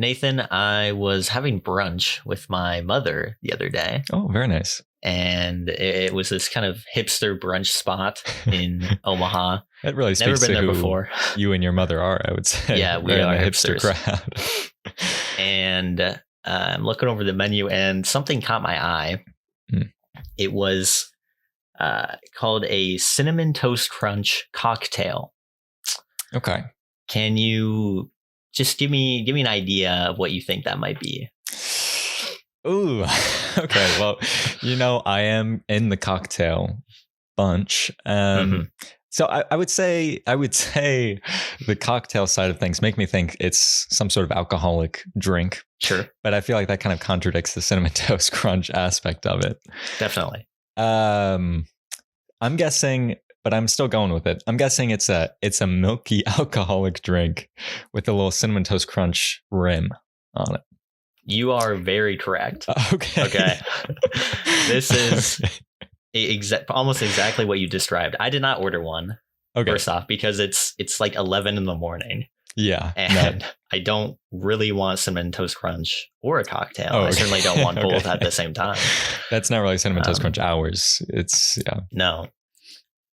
Nathan, I was having brunch with my mother the other day. Oh, very nice. And it was this kind of hipster brunch spot in Omaha. That really Never speaks been to there who before. you and your mother are, I would say. Yeah, we Right in are the hipsters. crowd. And I'm looking over the menu and something caught my eye. It was called a Cinnamon Toast Crunch cocktail. Okay. Can you just give me an idea of what you think that might be? Ooh, okay. Well, I am in the cocktail bunch. So I would say the cocktail side of things make me think it's some sort of alcoholic drink. Sure. But I feel like that kind of contradicts the Cinnamon Toast Crunch aspect of it. Definitely. I'm guessing, but I'm still going with it. I'm guessing it's a milky alcoholic drink with a little Cinnamon Toast Crunch rim on it. You are very correct. Okay. This is almost exactly what you described. I did not order one. Okay. First off, because it's like 11 in the morning. Yeah. And I don't really want Cinnamon Toast Crunch or a cocktail. I certainly don't want both at the same time. That's not really Cinnamon Toast Crunch hours. It's, yeah. No.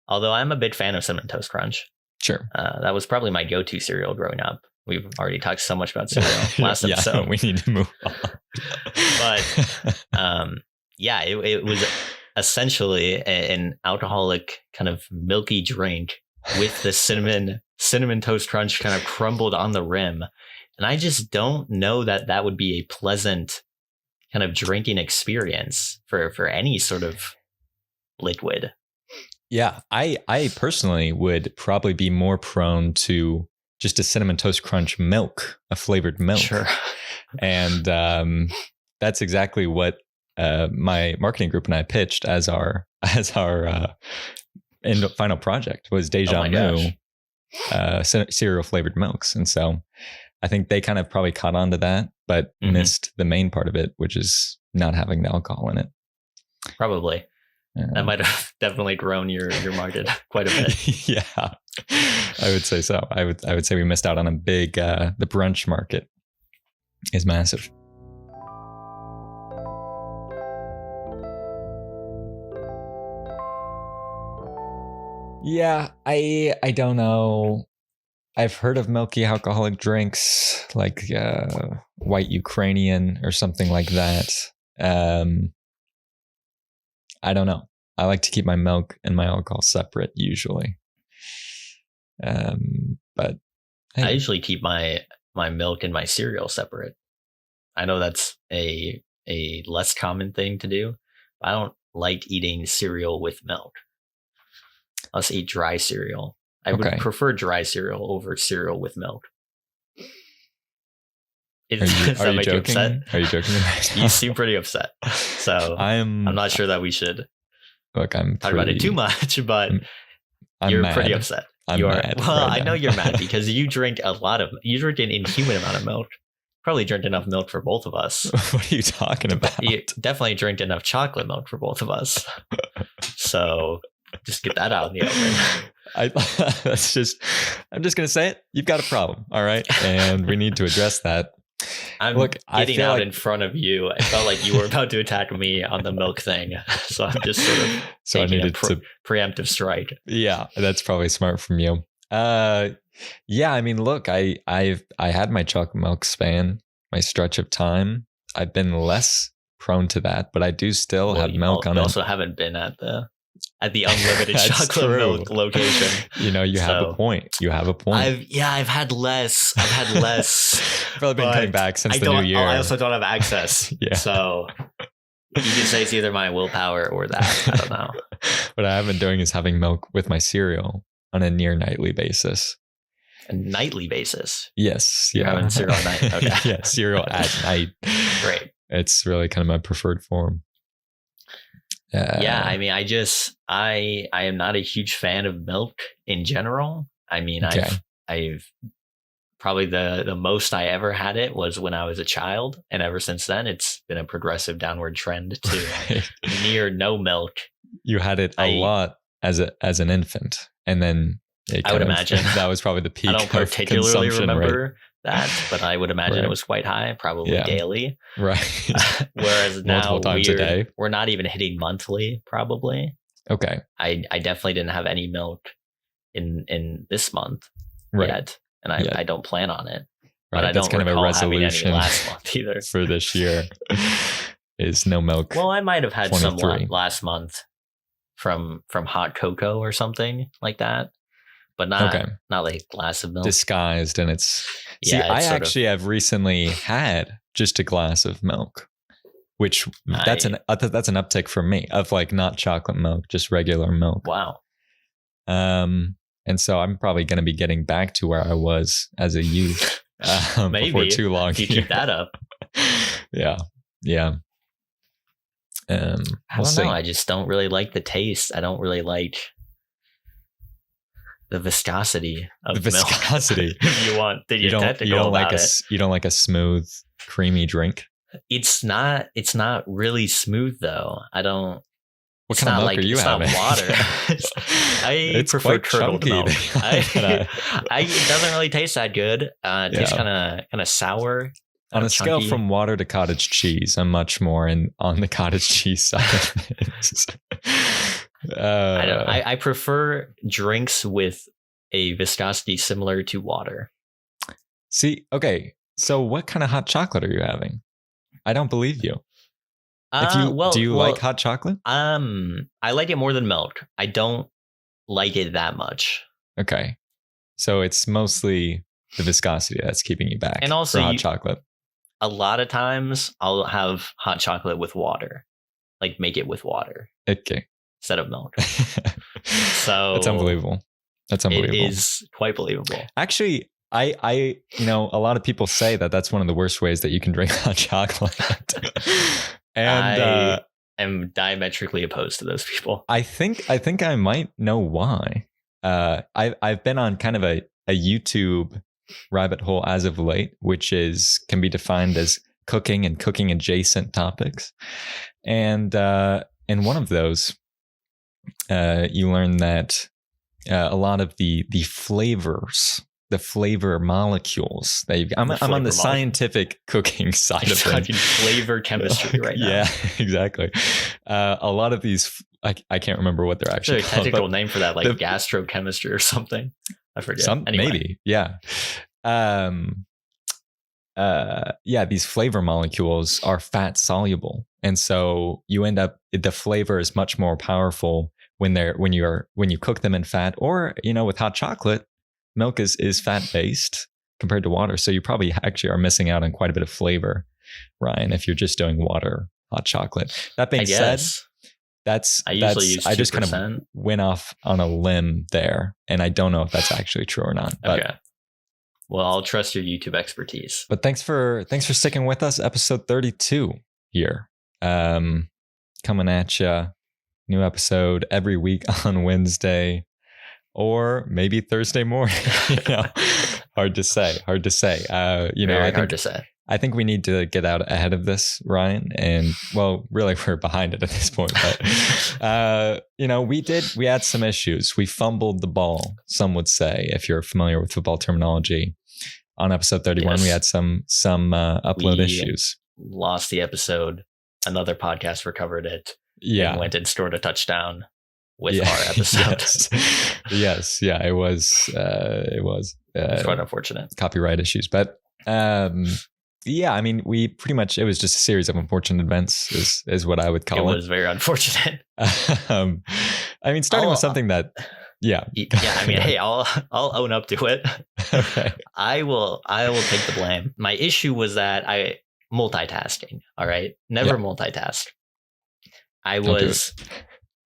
Although I'm a big fan of Cinnamon Toast Crunch. Sure. That was probably my go-to cereal growing up. We've already talked so much about cereal last episode. We need to move on. But it was essentially an alcoholic kind of milky drink with the cinnamon toast crunch kind of crumbled on the rim. And I just don't know that would be a pleasant kind of drinking experience for any sort of liquid. Yeah, I personally would probably be more prone to just a Cinnamon Toast Crunch milk, a flavored milk. Sure. And that's exactly what my marketing group and I pitched as our final project was Deja Mu cereal flavored milks. And so I think they kind of probably caught on to that, but missed the main part of it, which is not having the alcohol in it. Probably. That might have definitely grown your market quite a bit. Yeah, I would say so. I would say we missed out on a big, the brunch market is massive. Yeah, I don't know. I've heard of milky alcoholic drinks like white Ukrainian or something like that. I don't know. I like to keep my milk and my alcohol separate usually. But hey. I usually keep my milk and my cereal separate. I know that's a less common thing to do. I don't like eating cereal with milk. Let's eat dry cereal. I would prefer dry cereal over cereal with milk. Does that make you upset? Are you joking? You seem pretty upset. So I'm not sure that we should talk about it too much, but you're mad. Pretty upset. I'm mad. Well, right I know you're mad because you drink an inhuman amount of milk. Probably drink enough milk for both of us. What are you talking about? You definitely drink enough chocolate milk for both of us. So just get that out in the open. I'm just going to say it. You've got a problem. All right. And we need to address that. I'm getting out in front of you. I felt like you were about to attack me on the milk thing. So I'm just sort of taking a preemptive strike. Yeah, that's probably smart from you. Yeah, I mean, look, I had my chocolate milk span, my stretch of time. I've been less prone to that, but I do still have milk on it. You also haven't been at the unlimited chocolate milk location. You have a point. I've had less. Probably been coming back since the new year. I also don't have access. Yeah. So you can say it's either my willpower or that. I don't know. What I have been doing is having milk with my cereal on a near nightly basis. A nightly basis? Yes. You're having cereal at night. Okay. Yeah, cereal at night. Great. It's really kind of my preferred form. Yeah, I mean, I am not a huge fan of milk in general. I mean, I've probably the most I ever had it was when I was a child, and ever since then, it's been a progressive downward trend to near no milk. You had it a lot as an infant, and then I would imagine that was probably the peak. I don't particularly remember that, but I would imagine Right. it was quite high, probably daily. Right. Whereas now Multiple times a day. we're not even hitting monthly, probably. Okay. I definitely didn't have any milk in this month Right. yet, and I don't plan on it. But Right. I That's don't kind of a recall having any resolution last month either. for this year. Is no milk. Well, I might have had some 23. last month from hot cocoa or something like that, but not like a glass of milk. Disguised, and it's see. Yeah, I it's actually have recently had just a glass of milk, which that's an uptick for me of like not chocolate milk, just regular milk. Wow. And so I'm probably going to be getting back to where I was as a youth Maybe before too long. if you keep that up. Yeah. I don't know. I just don't really like the taste. I don't really like the viscosity of the milk. viscosity. If you want, you don't like a smooth, creamy drink. It's not really smooth though. I don't. What kind of milk are you having? It's not water. I prefer curdled milk. It doesn't really taste that good. It tastes kind of sour. On a scale from water to cottage cheese, I'm much more on the cottage cheese side of things. I prefer drinks with a viscosity similar to water. See, okay. So what kind of hot chocolate are you having? I don't believe you. Do you like hot chocolate? I like it more than milk. I don't like it that much. Okay. So it's mostly the viscosity that's keeping you back. And also for hot chocolate. A lot of times I'll have hot chocolate with water. Like make it with water. Okay. Instead of milk. So that's unbelievable. It is quite believable. Actually, I a lot of people say that that's one of the worst ways that you can drink hot chocolate. And I am diametrically opposed to those people. I think I might know why. I've been on kind of a YouTube rabbit hole as of late, which can be defined as cooking and cooking adjacent topics. And in one of those, you learn that a lot of the flavors, the flavor molecules that I'm on the scientific cooking side of things. Flavor chemistry right now. Yeah, exactly. A lot of these, I can't rember what they're actually called. There's a technical name for that, like gastrochemistry or something. I forget. Anyway. Maybe, yeah. These flavor molecules are fat soluble, and so you end up the flavor is much more powerful when you cook them in fat, or with hot chocolate. Milk is fat based compared to water, so you probably actually are missing out on quite a bit of flavor, Ryan, if you're just doing water hot chocolate. That being said, I just kind of went off on a limb there, and I don't know if that's actually true or not. But, okay. Well, I'll trust your YouTube expertise. But thanks for sticking with us. Episode 32 here, coming at you. New episode every week on Wednesday. Or maybe Thursday morning. Hard to say. Hard to say. Hard to say. I think we need to get out ahead of this, Ryan. And well, really, we're behind it at this point. But we had some issues. We fumbled the ball. Some would say, if you're familiar with football terminology, on episode 31, we had some upload issues. Lost the episode. Another podcast recovered it. Yeah, and went and scored a touchdown with our episode. Yes. Yeah, it was quite unfortunate. Copyright issues. But I mean, we pretty much, it was just a series of unfortunate events is what I would call it. It was very unfortunate. I mean, starting with something that, I mean, hey, I'll own up to it. Okay. I will take the blame. My issue was that multitasking. All right. Never multitask. I was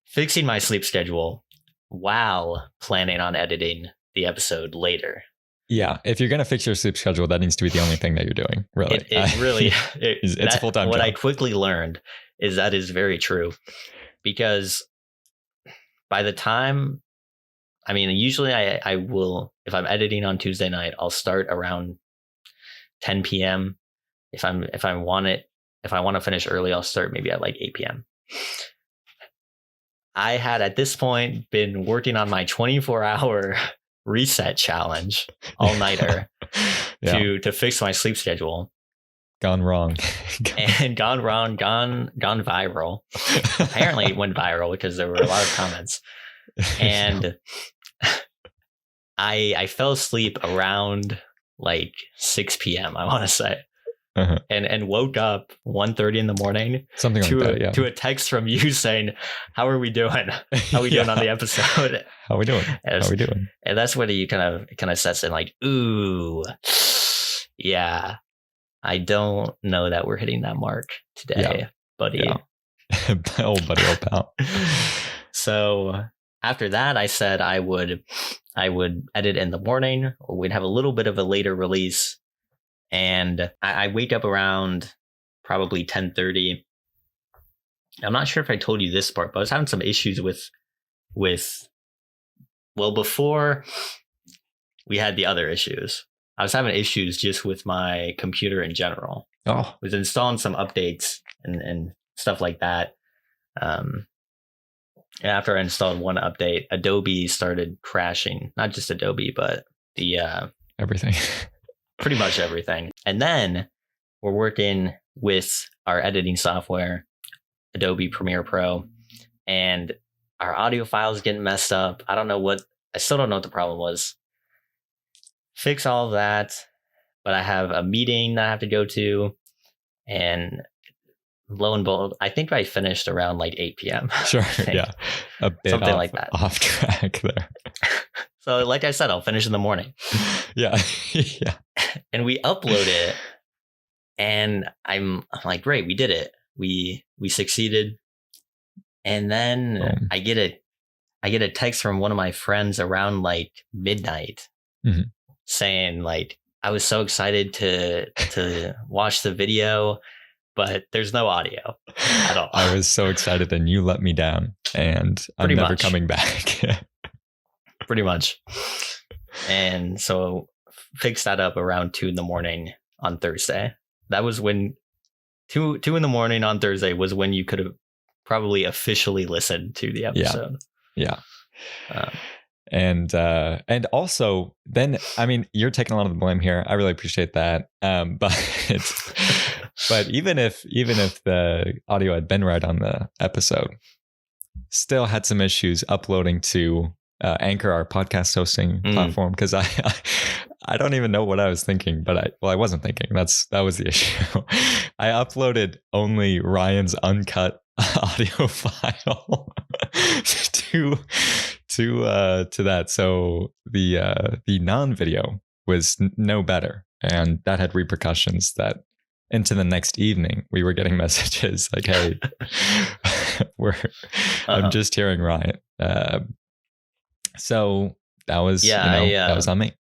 fixing my sleep schedule while planning on editing the episode later. Yeah, if you're going to fix your sleep schedule, that needs to be the only thing that you're doing, really. It's a full-time job. What I quickly learned is that is very true. Because by the time, I mean, usually I will, if I'm editing on Tuesday night, I'll start around 10 p.m. If I want to finish early, I'll start maybe at like 8 p.m. I had at this point been working on my 24-hour reset challenge all nighter to fix my sleep schedule. Gone wrong. And gone viral. Apparently it went viral because there were a lot of comments. And I fell asleep around like 6 p.m. I want to say. And woke up 1:30 in the morning Something like that, yeah. to a text from you saying, how are we doing? How are we doing on the episode? How are we doing? And that's when you kind of sets in like, ooh, yeah, I don't know that we're hitting that mark today, buddy. Yeah. Old buddy, old pal. So after that, I said I would edit in the morning. We'd have a little bit of a later release. And I wake up around probably 10:30. I'm not sure if I told you this part, but I was having some issues with before we had the other issues. I was having issues just with my computer in general. I was installing some updates and stuff like that. And after I installed one update, Adobe started crashing. Not just Adobe, but the everything. Pretty much everything. And then we're working with our editing software, Adobe Premiere Pro, and our audio files getting messed up. I still don't know what the problem was. Fix all of that, but I have a meeting that I have to go to, and lo and behold, I think I finished around like 8 p.m. Sure, yeah. A bit something like that. Off track there. So like I said, I'll finish in the morning. Yeah. Yeah. And we upload it, and I'm like, great, we did it. We succeeded. And then I get a text from one of my friends around like midnight saying like, I was so excited to watch the video, but there's no audio at all. I was so excited, and you let me down, and I'm never coming back. Pretty much. And so fixed that up around 2 a.m. on Thursday. That was when 2 a.m. on Thursday was when you could have probably officially listened to the episode. Yeah. And also then, I mean, you're taking a lot of the blame here. I really appreciate that. But even if the audio had been right on the episode, still had some issues uploading to Anchor, our podcast hosting platform, because I don't even know what I was thinking, but I wasn't thinking. That was the issue. I uploaded only Ryan's uncut audio file to that, so the non-video was no better, and that had repercussions. That into the next evening, we were getting messages like, "Hey, I'm just hearing Ryan." So that was that was on me.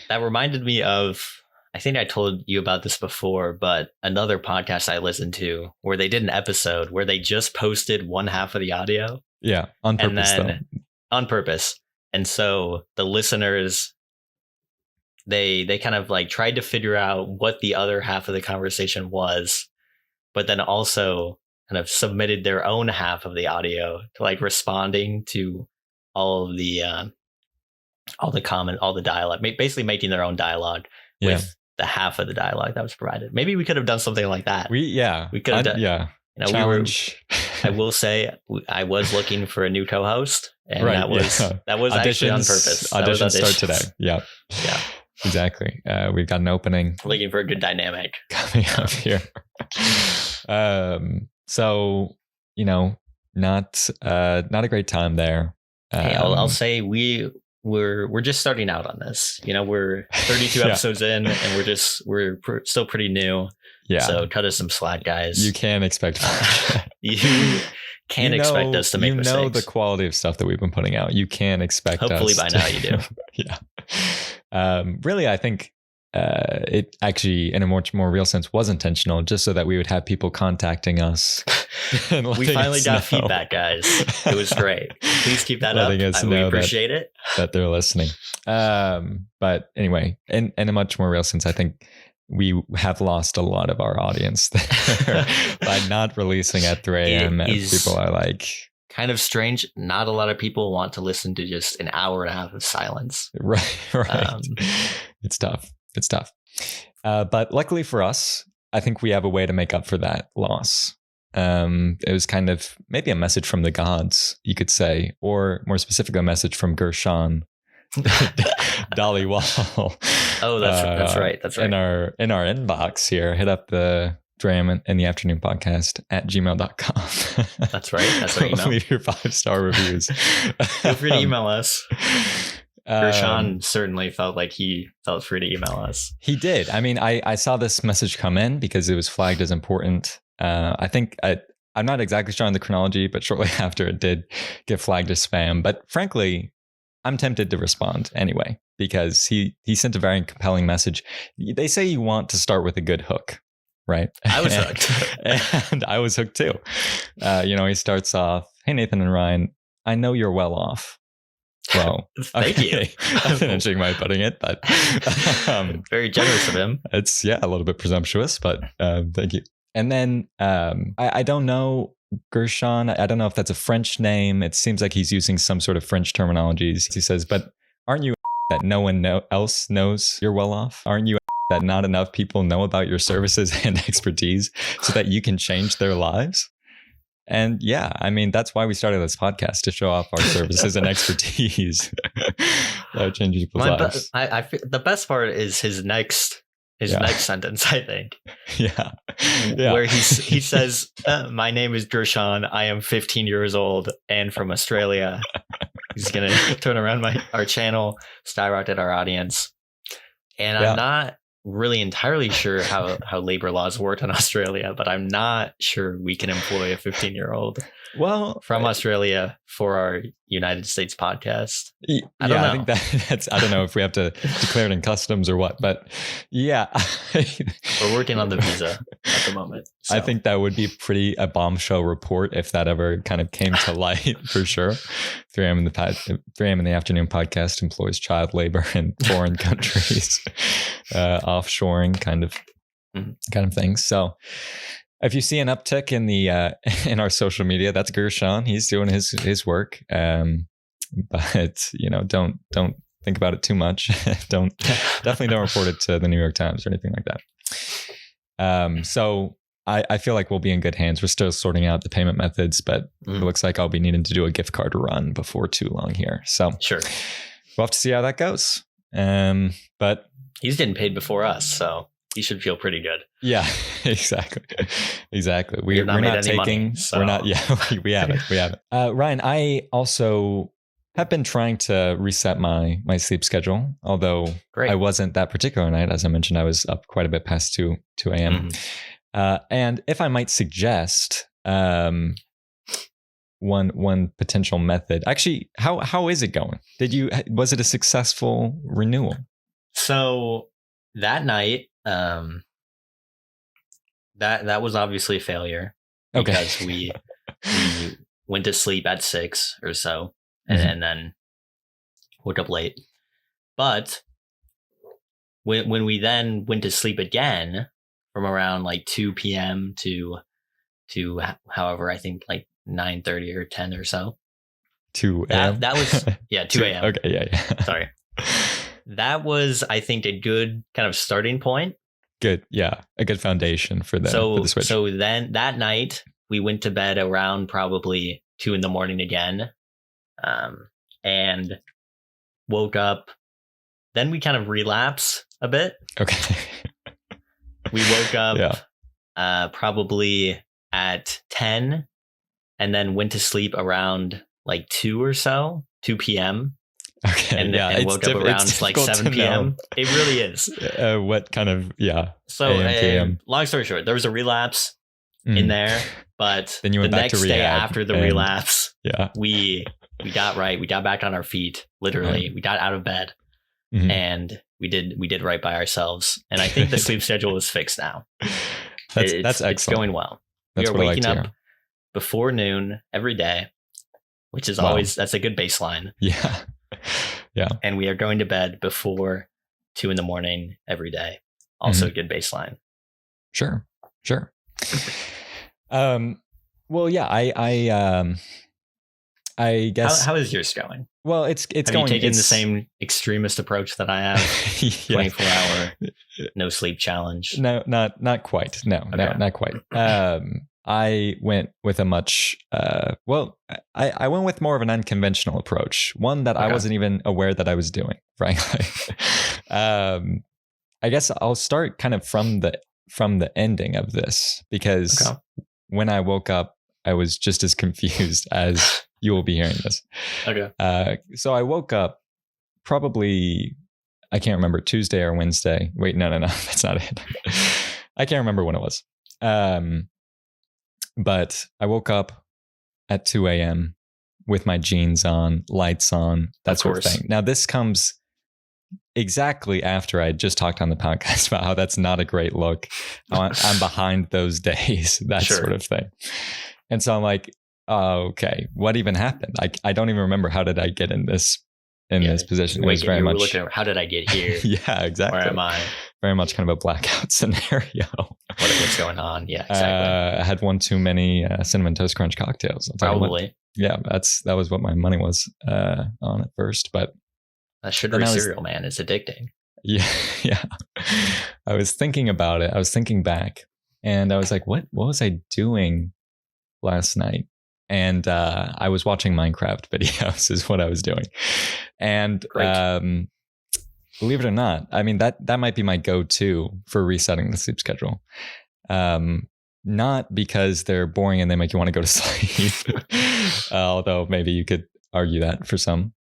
That reminded me of, I think I told you about this before, but another podcast I listened to where they did an episode where they just posted one half of the audio. Yeah, on purpose. On purpose. And so the listeners, they kind of like tried to figure out what the other half of the conversation was, but then also kind of submitted their own half of the audio to like responding to all of the comment, all the dialogue, basically making their own dialogue with the half of the dialogue that was provided. Maybe we could have done something like that. We could have done. Yeah. Challenge. I will say I was looking for a new co-host, and that was actually on purpose. Auditions start today. Yeah. Exactly. We've got an opening. Looking for a good dynamic coming up here. So not a great time there. Hey, I'll say we're just starting out on this. We're 32 episodes in, and we're still pretty new. Yeah. So cut us some slack, guys. You can't expect you can't expect us to make mistakes. You know the quality of stuff that we've been putting out. You can't expect Hopefully by now you do. Yeah. Really, I think it actually, in a much more real sense, was intentional, just so that we would have people contacting us. We finally got feedback, guys. It was great. Please keep that up. We appreciate it. That they're listening. But anyway, in a much more real sense, I think we have lost a lot of our audience by not releasing at 3 a.m. People are like, kind of strange. Not a lot of people want to listen to just an hour and a half of silence. Right. It's tough. But luckily for us, I think we have a way to make up for that loss. It was kind of maybe a message from the gods, you could say, or more specifically, a message from Gershon Dolly Wall. Oh, that's right. In our inbox here, hit up the 3 a.m. in the afternoon podcast at gmail.com. That's right. That's our email. Leave your 5-star reviews. Feel free to email us. Gershon certainly felt like he felt free to email us. He did. I mean, I saw this message come in because it was flagged as important. I think I'm not exactly sure on the chronology, but shortly after it did get flagged as spam. But frankly, I'm tempted to respond anyway, because he sent a very compelling message. They say you want to start with a good hook, right? I was hooked. And I was hooked too. He starts off, "Hey, Nathan and Ryan, I know you're well off." Well, thank you. That's an interesting way of putting it, but very generous of him. It's a little bit presumptuous, but thank you. And then I don't know, Gershon, I don't know if that's a French name. It seems like he's using some sort of French terminologies. He says, "But aren't you that no one else knows you're well off? Aren't you that not enough people know about your services and expertise so that you can change their lives?" And yeah, I mean, that's why we started this podcast, to show off our services and expertise that changes people's lives. I feel the best part is his next sentence, I think. Yeah. Where he says, "My name is Gershon. I am 15 years old and from Australia." He's going to turn around our channel, skyrocket our audience. And I'm not really entirely sure how labor laws work in Australia, but I'm not sure we can employ a 15-year-old from Australia for our United States podcast. I don't know. I think that's, I don't know if we have to declare it in customs or what, but yeah. We're working on the visa at the moment. So. I think that would be a bombshell report if that ever kind of came to light, for sure. 3 a.m. in the afternoon podcast employs child labor in foreign countries, offshoring kind of things. So if you see an uptick in our social media, that's Gershon. He's doing his work. But don't think about it too much. Definitely don't report it to the New York Times or anything like that. So I feel like we'll be in good hands. We're still sorting out the payment methods, but it looks like I'll be needing to do a gift card run before too long here. So sure, we'll have to see how that goes. But he's getting paid before us, so he should feel pretty good. Yeah, exactly. We're not taking money, so. We're not. Yeah, we have it. Ryan, I also have been trying to reset my sleep schedule, although I wasn't that particular night. As I mentioned, I was up quite a bit past 2 a.m. And if I might suggest one potential method, actually, how is it going? Was it a successful renewal? So that night, that was obviously a failure because we went to sleep at 6 or so, and then woke up late. But when we then went to sleep again from around like 2 p.m. to however, I think like 9:30 or 10 or so. 2 a.m. That was 2 a.m. Okay, yeah. Sorry. That was, I think, a good kind of starting point. Good, yeah, a good foundation for the switch. So then that night we went to bed around probably 2 a.m. again, and woke up. Then we kind of relapse a bit. Okay. We woke up probably at 10, and then went to sleep around like 2 p.m. Okay. And woke up around like 7 p.m. It really is. What kind of, So long story short, there was a relapse in there, but then you went the back next to day rehab after the relapse, we got right. We got back on our feet. Literally, we got out of bed, and we did right by ourselves. And I think the sleep schedule is fixed now. That's excellent. It's going well. We are waking up before noon every day, which is that's a good baseline. Yeah. And we are going to bed before 2 a.m. every day. Also a good baseline. Sure. Well, yeah, I guess. How is yours going? Well, it's have going. You taken the same extremist approach that I have? 24-hour no sleep challenge. No, not quite. No, not quite. I went with a much I went with more of an unconventional approach, one that I wasn't even aware that I was doing, frankly. I guess I'll start kind of from the ending of this, because when I woke up, I was just as confused as you will be hearing this. Okay. So I woke up probably, I can't remember, Tuesday or Wednesday. Wait, no, that's not it. I can't remember when it was. But I woke up at 2 a.m. with my jeans on, lights on, that sort of thing. Now, this comes exactly after I just talked on the podcast about how that's not a great look. I'm behind those days, that sort of thing. And so I'm like, oh, okay, what even happened? I don't even remember, how did I get in this position? It was very much looking at, how did I get here? Yeah, exactly. Where am I? Very much kind of a blackout scenario. What's going on? Yeah, exactly. I had one too many Cinnamon Toast Crunch cocktails. Probably. Yeah, that was what my money was on at first. But that sugary cereal, man, is addicting. Yeah. I was thinking about it. I was thinking back, and I was like, what was I doing last night? And I was watching Minecraft videos is what I was doing. And believe it or not, I mean, that might be my go-to for resetting the sleep schedule. Not because they're boring and they make you want to go to sleep, although maybe you could argue that for some.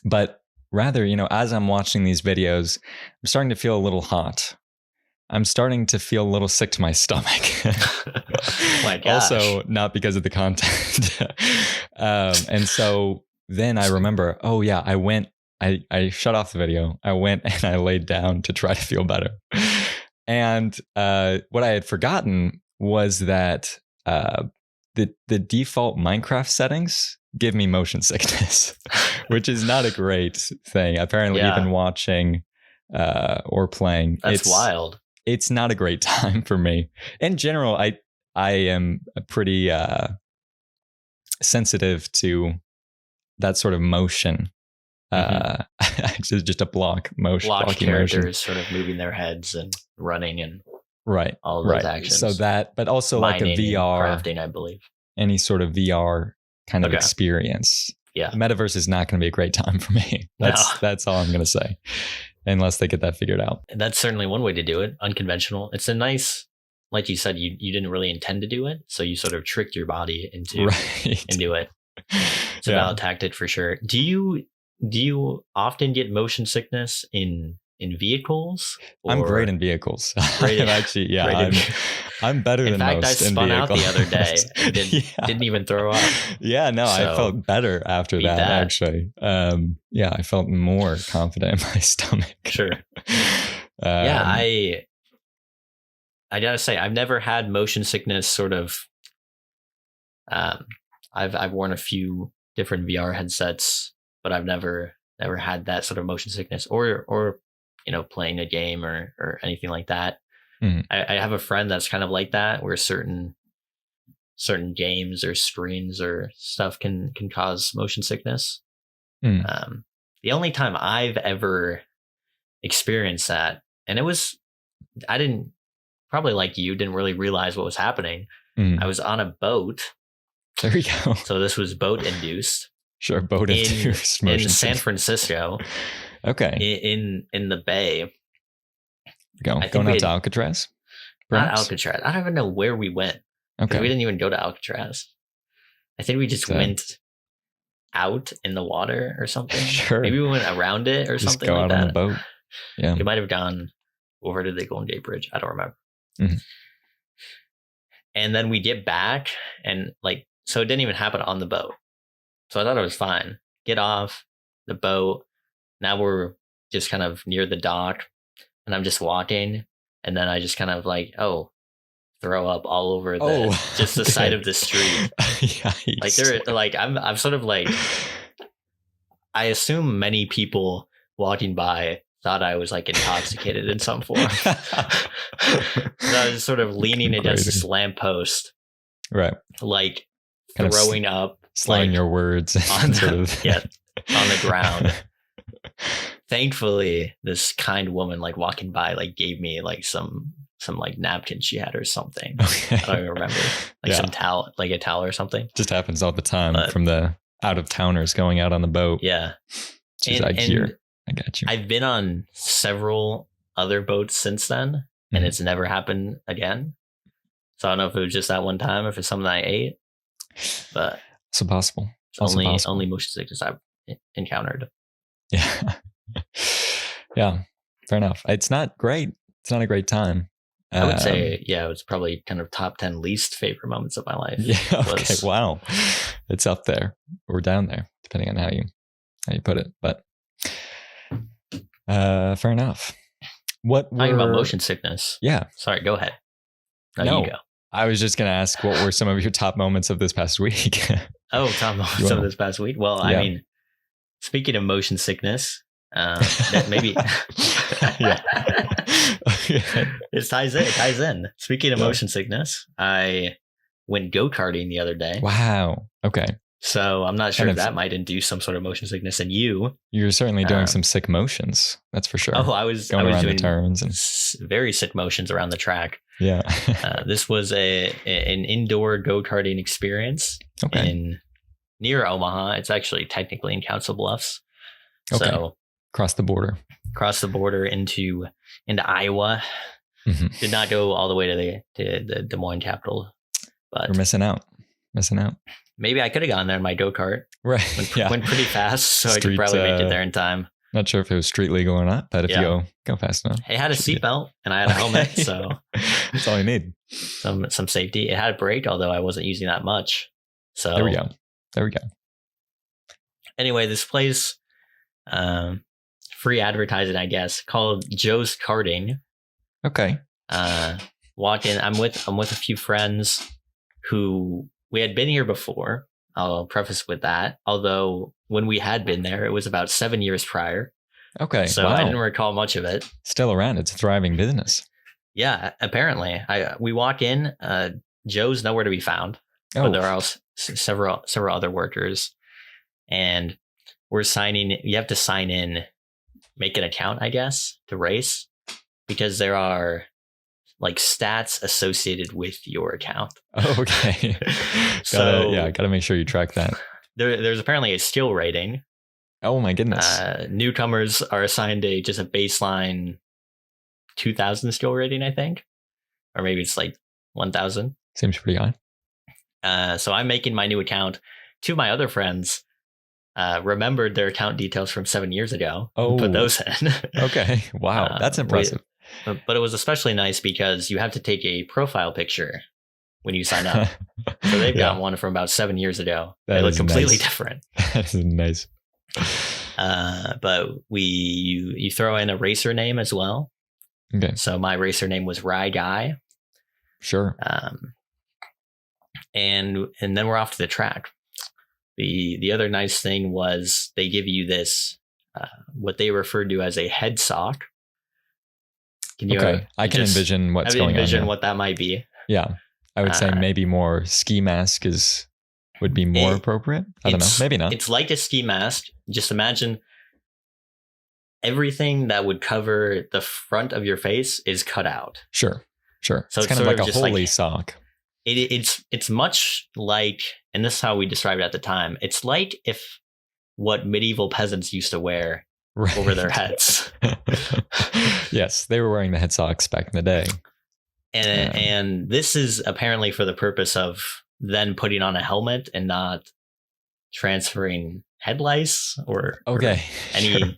But rather, as I'm watching these videos, I'm starting to feel a little hot. I'm starting to feel a little sick to my stomach. My gosh. Also, not because of the content. And so then I remember, oh yeah, I shut off the video. I went and I laid down to try to feel better. And what I had forgotten was that the default Minecraft settings give me motion sickness, which is not a great thing. Apparently, even watching or playing, that's wild. It's not a great time for me. In general, I am pretty sensitive to that sort of motion. Just a block motion. Block characters motion. Sort of moving their heads and running and all of those actions. So that, but also mining, like a VR, crafting, I believe. Any sort of VR kind of experience. Yeah, the metaverse is not going to be a great time for me. That's all I'm going to say. Unless they get that figured out. That's certainly one way to do it. Unconventional. It's a nice, like you said, you didn't really intend to do it. So you sort of tricked your body into it. It's a valid tactic for sure. Do you often get motion sickness in vehicles? I'm great in vehicles. Actually, I'm better than most. In fact, I spun out the other day. Didn't even throw up. Yeah, no, so I felt better after that. Actually. I felt more confident in my stomach. Sure. I gotta say, I've never had motion sickness sort of. I've worn a few different VR headsets, but I've never had that sort of motion sickness or playing a game or anything like that. I have a friend that's kind of like that, where certain games or screens or stuff can cause motion sickness. The only time I've ever experienced that, and I didn't, probably like you, didn't really realize what was happening. I was on a boat. There you go. So this was boat induced. Sure, boat induced motion in San Francisco. Okay. In the bay. Going out to Alcatraz? Perhaps? Not Alcatraz. I don't even know where we went. Okay. We didn't even go to Alcatraz. I think we just went out in the water or something. Sure. Maybe we went around it or just something go like out that. On the boat. Yeah. We might have gone over to the Golden Gate Bridge. I don't remember. And then we get back and so it didn't even happen on the boat. So I thought it was fine. Get off the boat. Now we're just kind of near the dock, and I'm just walking, and then I just kind of throw up all over the side of the street. I'm sort of I assume many people walking by thought I was intoxicated in some form. So I was sort of leaning against this lamppost, right? Throwing up slurring like, your words on sort the, of yeah, on the ground. Thankfully, this kind woman like walking by like gave me like some like napkin she had or something. Okay. I don't even remember. Like some towel, like a towel or something. Just happens all the time But, from the out of towners going out on the boat. Yeah. She's like, here, I got you. I've been on several other boats since then, and it's never happened again. So I don't know if it was just that one time, if it's something I ate, but it's possible. It's only motion sickness I've encountered. Yeah. Yeah. Fair enough. It's not great. It's not a great time. I would say, it was probably kind of top 10 least favorite moments of my life. Yeah. Okay. Wow. It's up there or down there, depending on how you put it. But fair enough. Talking about motion sickness. Yeah. Sorry, go ahead. No, you go. I was just going to ask, what were some of your top moments of this past week? Top moments of this past week? Well, I mean, speaking of motion sickness, that maybe it ties in. Speaking of motion sickness, I went go-karting the other day. Wow. Okay. So I'm not sure if that might induce some sort of motion sickness in you. You're certainly doing some sick motions. That's for sure. I was around doing the turns and very sick motions around the track. Yeah. This was an indoor go-karting experience near Omaha. It's actually technically in Council Bluffs. Okay. So across the border into Iowa. Mm-hmm. Did not go all the way to the Des Moines capital, but we're missing out. Maybe I could have gone there in my go-kart. Right. Went pretty fast, so I could probably make it there in time. Not sure if it was street legal or not, but if you go fast enough. It had a seatbelt and I had a helmet, so that's all you need. Some safety. It had a brake, although I wasn't using that much. So there we go. Anyway, this place, free advertising, I guess, called Joe's Karting. Okay. Walk in. I'm with a few friends who we had been here before. I'll preface with that. Although when we had been there, it was about 7 years prior. Okay. So I didn't recall much of it. Still around. It's a thriving business. Yeah, apparently. We walk in. Joe's nowhere to be found. But there are several other workers, and we're signing. You have to sign in, make an account, I guess, to race, because there are like stats associated with your account. Oh, okay. Gotta make sure you track that. There's apparently a skill rating. Oh my goodness. Newcomers are assigned just a baseline 2,000 skill rating, I think, or maybe it's like 1,000. Seems pretty high. So I'm making my new account. Two of my other friends remembered their account details from 7 years ago. Oh, put those in. Okay. Wow. That's impressive. But it was especially nice because you have to take a profile picture when you sign up. So they've got one from about 7 years ago. They look completely different. That is nice. But you throw in a racer name as well. Okay. So my racer name was Rye Guy. Sure. And then we're off to the track. The other nice thing was they give you this what they referred to as a head sock. I can envision what's going on. Envision what that might be. Yeah, I would say maybe more ski mask would be more appropriate. I don't know. Maybe not. It's like a ski mask. Just imagine everything that would cover the front of your face is cut out. Sure. So it's kind of like a holy sock. It's much like, and this is how we described it at the time. It's like if what medieval peasants used to wear over their heads. Yes, they were wearing the head socks back in the day. And this is apparently for the purpose of then putting on a helmet and not transferring head lice or any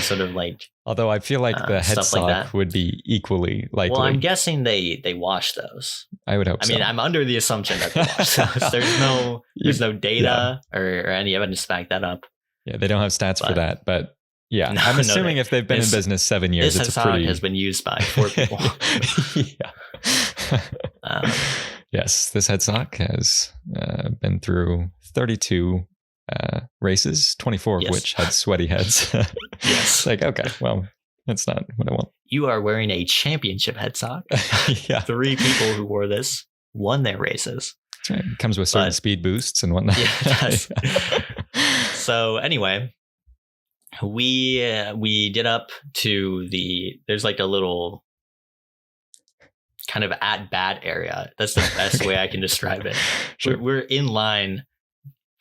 sort of like. Although I feel like the head sock would be equally likely. Well, I'm guessing they wash those. I would hope so. I mean, I'm under the assumption that they wash those. There's no data or any evidence to back that up. Yeah, they don't have stats for that, but yeah, I'm assuming if they've been in business 7 years, it's a pretty. Has been used by 4 people. Yeah. Yes, this head sock has been through 32 races, 24 of which had sweaty heads. Yes. Like, okay, well, that's not what I want. You are wearing a championship head sock. Yeah. 3 people who wore this won their races. That's right. It comes with certain speed boosts and whatnot. Yeah, it does. So anyway, we did up to there's like a little kind of at bat area. That's the best way I can describe it. Sure. We're in line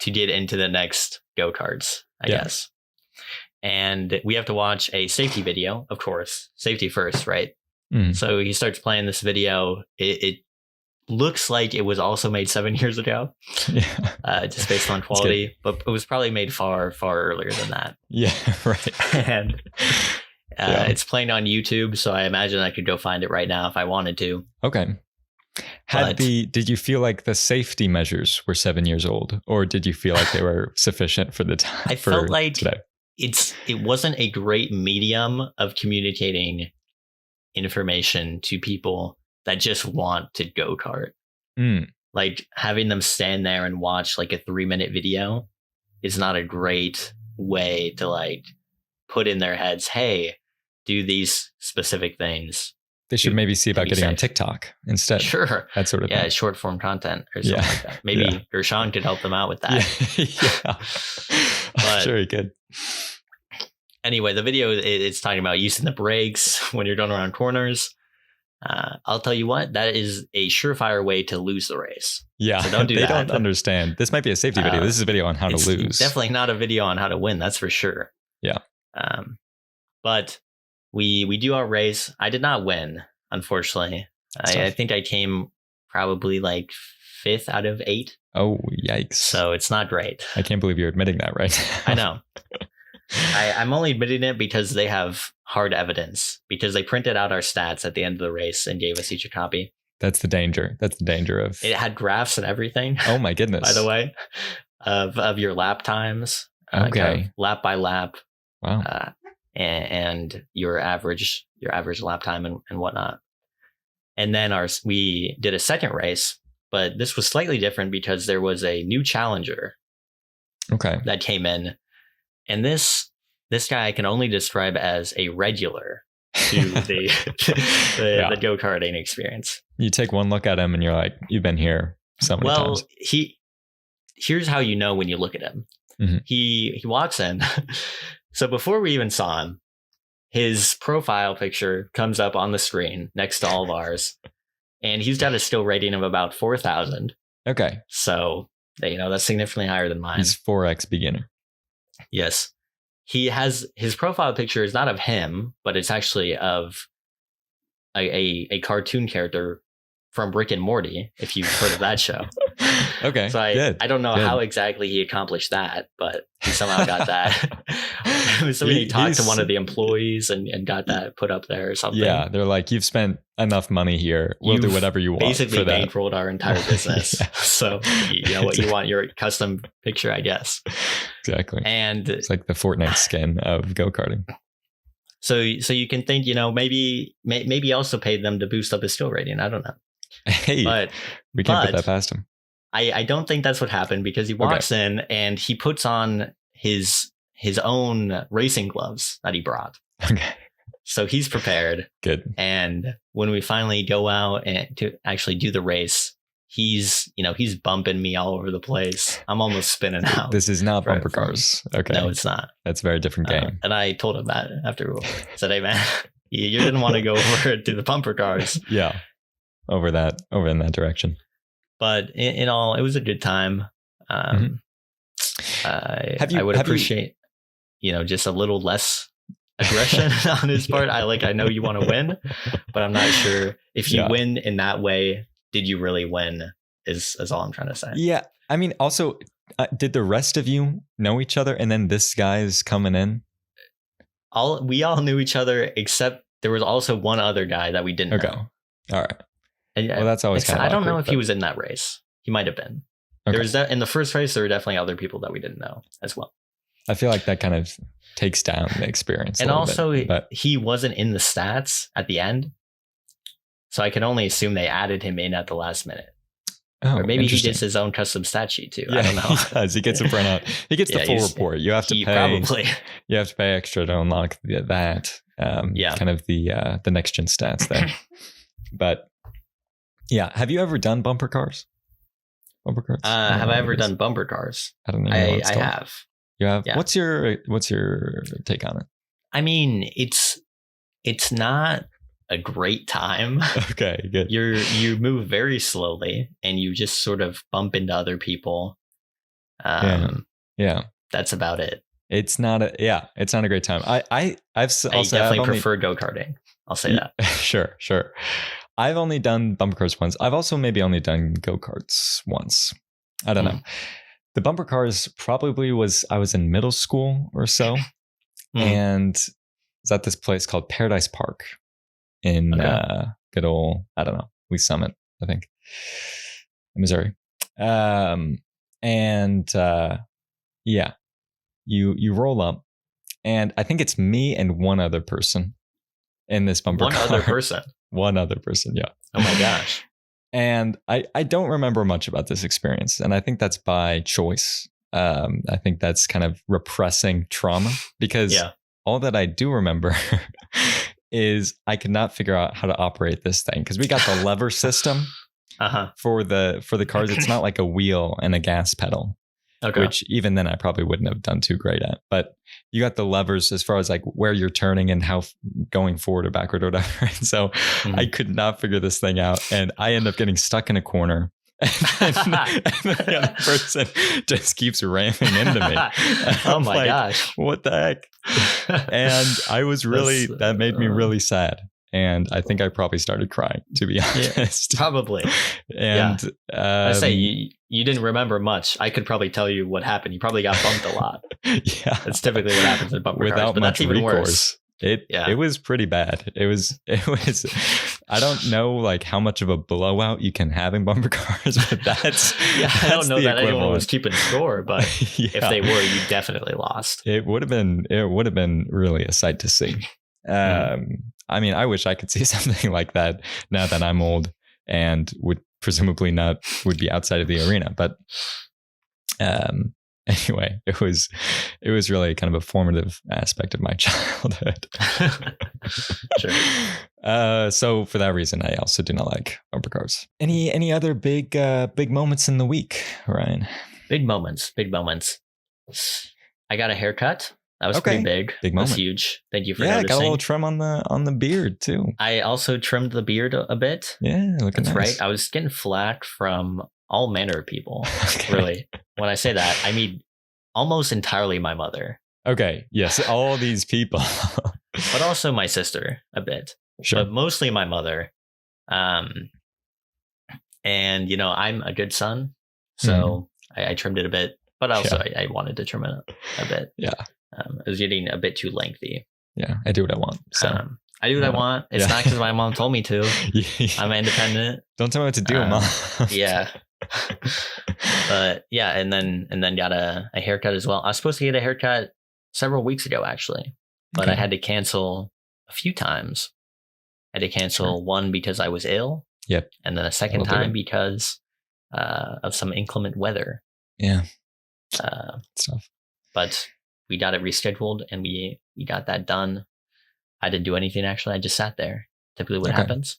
to get into the next go-karts, I guess. And we have to watch a safety video, of course. Safety first, right? So he starts playing this video. It looks like it was also made 7 years ago, just based on quality, but it was probably made far, far earlier than that. Yeah, right. And it's playing on YouTube, so I imagine I could go find it right now if I wanted to. Okay. Did you feel like the safety measures were 7 years old, or did you feel like they were sufficient for the time? I felt like today? It wasn't a great medium of communicating information to people that just want to go-kart. Like having them stand there and watch like a 3-minute video is not a great way to like put in their heads, hey, do these specific things. They should maybe see about getting on TikTok instead. Sure. That sort of thing. Short form content or something like that. Maybe Gershon could help them out with that. I'm sure he could. Anyway, the video, it's talking about using the brakes when you're going around corners. I'll tell you what, that is a surefire way to lose the race. Yeah, so don't do that. They don't understand. This might be a safety video. This is a video on how to lose. Definitely not a video on how to win. That's for sure. Yeah. But we do our race. I did not win, unfortunately. I think I came probably like 5th out of 8. Oh, yikes. So it's not great. I can't believe you're admitting that right now. I know. I'm only admitting it because they have hard evidence, because they printed out our stats at the end of the race and gave us each a copy. That's the danger. That's the danger of it. Had graphs and everything. Oh my goodness. By the way, of your lap times. Okay. Kind of lap by lap. Wow. And your average lap time and whatnot. And then we did a second race, but this was slightly different because there was a new challenger. Okay. That came in. And this guy I can only describe as a regular to the go-karting experience. You take one look at him and you're like, you've been here so many times. Well, here's how you know when you look at him. Mm-hmm. He walks in. So before we even saw him, his profile picture comes up on the screen next to all of ours. And he's got a skill rating of about 4,000. Okay. So, that's significantly higher than mine. He's 4x beginner. Yes. He has his profile picture is not of him, but it's actually of a cartoon character from Rick and Morty, if you've heard of that show. Okay. So I don't know how exactly he accomplished that, but he somehow got that. He talked to one of the employees and got that put up there or something. Yeah, they're like, you've spent enough money here. We'll do whatever you want. Basically bankrolled our entire business. So what you want, your custom picture, I guess. Exactly. And it's like the Fortnite skin of go-karting. So you can think, maybe also paid them to boost up his skill rating. I don't know. Hey, but we can't put that past him. I don't think that's what happened, because he walks in and he puts on his own racing gloves that he brought. Okay. So he's prepared. Good. And when we finally go out and to actually do the race, he's bumping me all over the place. I'm almost spinning out. This is not bumper cars. Okay. No, it's not. That's a very different game. And I told him that after we said, hey man, you didn't want to go over to the bumper cars. Yeah. Over in that direction. But in all, it was a good time. I would appreciate, just a little less aggression on his part. I know you want to win, but I'm not sure if you win in that way. Did you really win? Is all I'm trying to say. Yeah, I mean, also, did the rest of you know each other, and then this guy's coming in? We all knew each other, except there was also one other guy that we didn't know. All right. Well, that's always kind of I don't know if he was in that race. He might have been. Okay. There was in the first race, there were definitely other people that we didn't know as well. I feel like that kind of takes down the experience. And also, he wasn't in the stats at the end. So I can only assume they added him in at the last minute. Oh, or maybe he gets his own custom stat sheet too. Yeah, I don't know. He does. He gets a printout. He gets the full report. You have to pay. Probably. You have to pay extra to unlock that. Kind of the next gen stats there. But yeah, have you ever done bumper cars? bumper cars? Have I ever done bumper cars? I don't know. I have. You have? Yeah. What's your take on it? I mean, it's not a great time. Okay, good. You move very slowly and you just sort of bump into other people. Yeah. That's about it. It's not a great time. I definitely prefer go-karting. I'll say that. Sure. I've only done bumper cars once. I've also maybe only done go-karts once. I don't know. The bumper cars probably I was in middle school or so. And it's at this place called Paradise Park in good old, I don't know, Lee Summit, I think, Missouri. You roll up, and I think it's me and one other person in this bumper car. One other person, yeah. Oh my gosh. And I don't remember much about this experience, and I think that's by choice. I think that's kind of repressing trauma, because all that I do remember is I could not figure out how to operate this thing, because we got the lever system for the cars. It's not like a wheel and a gas pedal. Okay. Which even then I probably wouldn't have done too great at. But you got the levers as far as like where you're turning and how going forward or backward or whatever. And so I could not figure this thing out. And I end up getting stuck in a corner. And the other person just keeps ramming into me. Oh my gosh. What the heck? And I was that made me really sad. And I think I probably started crying, to be honest. Yeah, probably. And I say you didn't remember much. I could probably tell you what happened. You probably got bumped a lot. Yeah, that's typically what happens in bumper without cars. But much that's even recourse. Worse. It was pretty bad. It was. I don't know like how much of a blowout you can have in bumper cars, but that's I don't know that anyone was keeping score, but if they were, you definitely lost. It would have been really a sight to see. I mean, I wish I could see something like that now that I'm old and would presumably would be outside of the arena. But anyway, it was really kind of a formative aspect of my childhood. Sure. So for that reason, I also do not like bumper cars. Any other big moments in the week, Ryan? Big moments. I got a haircut. That was pretty big. Big moment. That's huge. Thank you for noticing. Yeah, got a little trim on the beard too. I also trimmed the beard a bit. Yeah, looking That's nice. right. I was getting flack from all manner of people. Really. When I say that, I mean almost entirely my mother. Okay. Yes, all these people. But also my sister a bit. Sure. But mostly my mother. And I'm a good son, so I trimmed it a bit. But also I wanted to trim it a bit. Yeah. It was getting a bit too lengthy. Yeah, I do what I want. So I do what I want. It's not because my mom told me to. I'm independent. Don't tell me what to do, Mom. Yeah. But yeah, and then got a haircut as well. I was supposed to get a haircut several weeks ago, actually, but I had to cancel a few times. I had to cancel one because I was ill. Yep. And then a second time because of some inclement weather. Yeah. Stuff. But we got it rescheduled and we got that done. I didn't do anything, actually. I just sat there. Typically what happens.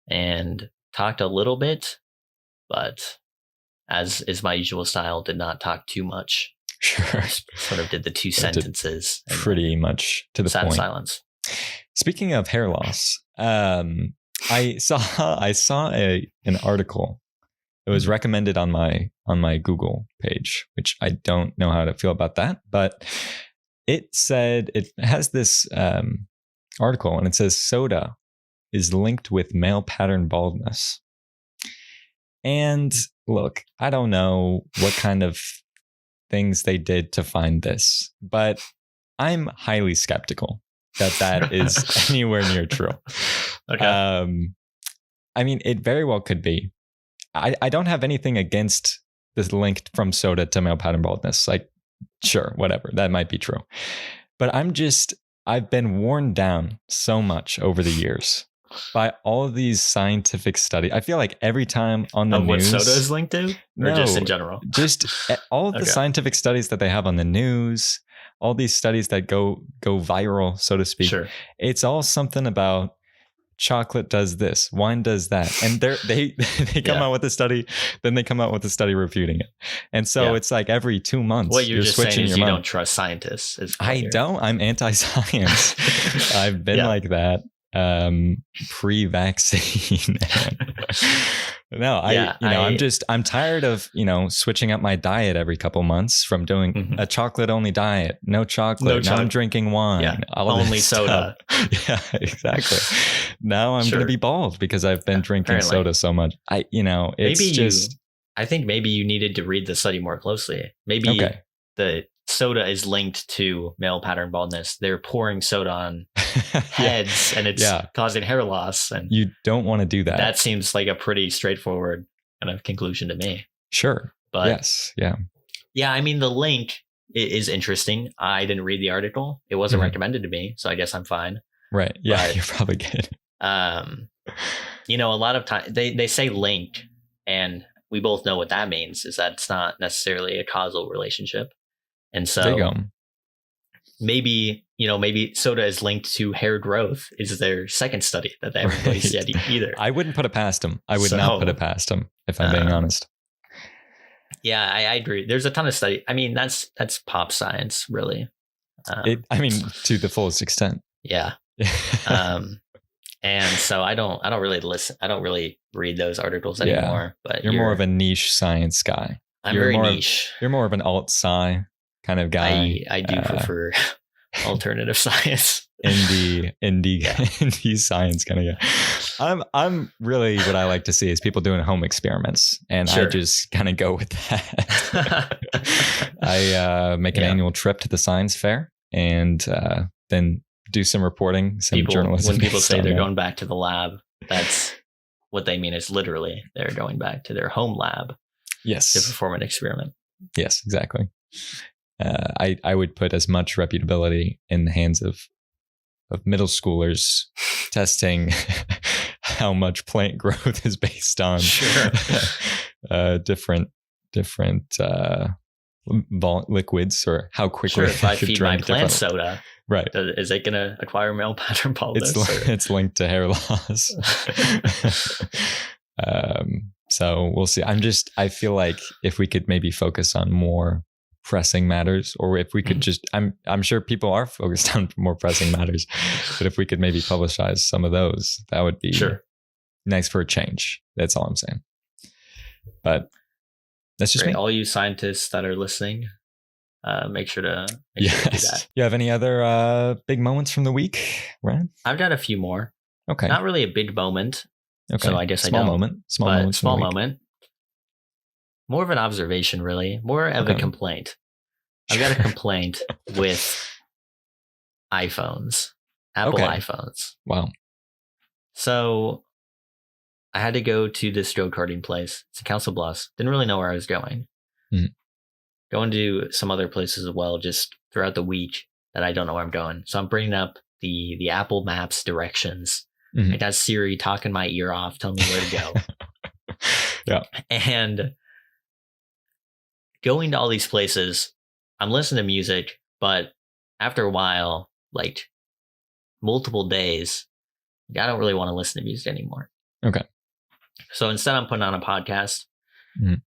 And talked a little bit, but as is my usual style, did not talk too much. Sure. Sort of did the two sentences. Pretty much to the point. Silence. Speaking of hair loss, I saw an article. It was recommended on my Google page, which I don't know how to feel about that, but it said it has this article and it says soda is linked with male pattern baldness. And look, I don't know what kind of things they did to find this, but I'm highly skeptical that is anywhere near true. Okay. I mean, it very well could be. I don't have anything against this link from soda to male pattern baldness. Like, sure, whatever, that might be true. But I've been worn down so much over the years by all of these scientific studies. I feel like every time on the news, what soda is linked to, or just in general, just all of the scientific studies that they have on the news, all these studies that go viral, so to speak. Sure. It's all something about chocolate does this, wine does that, and they come out with a study, then they come out with a study refuting it, and so it's like every 2 months. What you're just switching saying is your you mind. don't trust scientists. I don't. I'm anti-science. I've been like that pre-vaccine. No, I'm tired of, switching up my diet every couple months from doing a chocolate only diet, no chocolate. Now I'm drinking wine, only soda. Yeah, exactly. Now I'm going to be bald because I've been drinking soda so much. I think maybe you needed to read the study more closely. Maybe the soda is linked to male pattern baldness. They're pouring soda on heads and it's causing hair loss. And you don't want to do that. That seems like a pretty straightforward kind of conclusion to me. Sure. But yes. Yeah. Yeah. I mean, the link is interesting. I didn't read the article. It wasn't recommended to me. So I guess I'm fine. Right. Yeah. But, you're probably good. A lot of times they say link, and we both know what that means, is that it's not necessarily a causal relationship. And so there you go. Maybe soda is linked to hair growth is their second study that they haven't released yet either. I wouldn't put it past them. I would not put it past them, if I'm being honest. Yeah, I agree. There's a ton of study. I mean, that's pop science, really. To the fullest extent. Yeah. And so I don't really listen. I don't really read those articles anymore. But you're more of a niche science guy. You're very niche. You're more of an alt-sci kind of guy. I do prefer alternative science. Indie science kind of guy. I'm really, what I like to see is people doing home experiments, and I just kind of go with that. I make an annual trip to the science fair, and then do some reporting, journalism. When people say they're going back to the lab, that's what they mean is literally they're going back to their home lab. Yes. To perform an experiment. Yes, exactly. I would put as much reputability in the hands of middle schoolers testing how much plant growth is based on different liquids, or how quickly if I feed my plant soda, right? Is it going to acquire male pattern baldness? It's linked to hair loss. So we'll see. I feel like if we could maybe focus on more pressing matters, or if we could I'm sure people are focused on more pressing matters, but if we could maybe publicize some of those, that would be nice for a change. That's all I'm saying. But that's just me. All you scientists that are listening, make sure to do that. You have any other big moments from the week, Ryan? I've got a few more. Okay. Not really a big moment. Okay. So I guess small moment. Small moment. More of an observation, really. More of a complaint. I've got a complaint with iPhones, Apple iPhones. Wow. So I had to go to this go-karting place. It's in Council Bluffs. Didn't really know where I was going. Going to some other places as well, just throughout the week that I don't know where I'm going. So I'm bringing up the Apple Maps directions. I got Siri talking my ear off, telling me where to go. Yeah. And going to all these places, I'm listening to music, but after a while, like multiple days, I don't really want to listen to music anymore. Okay. So instead, I'm putting on a podcast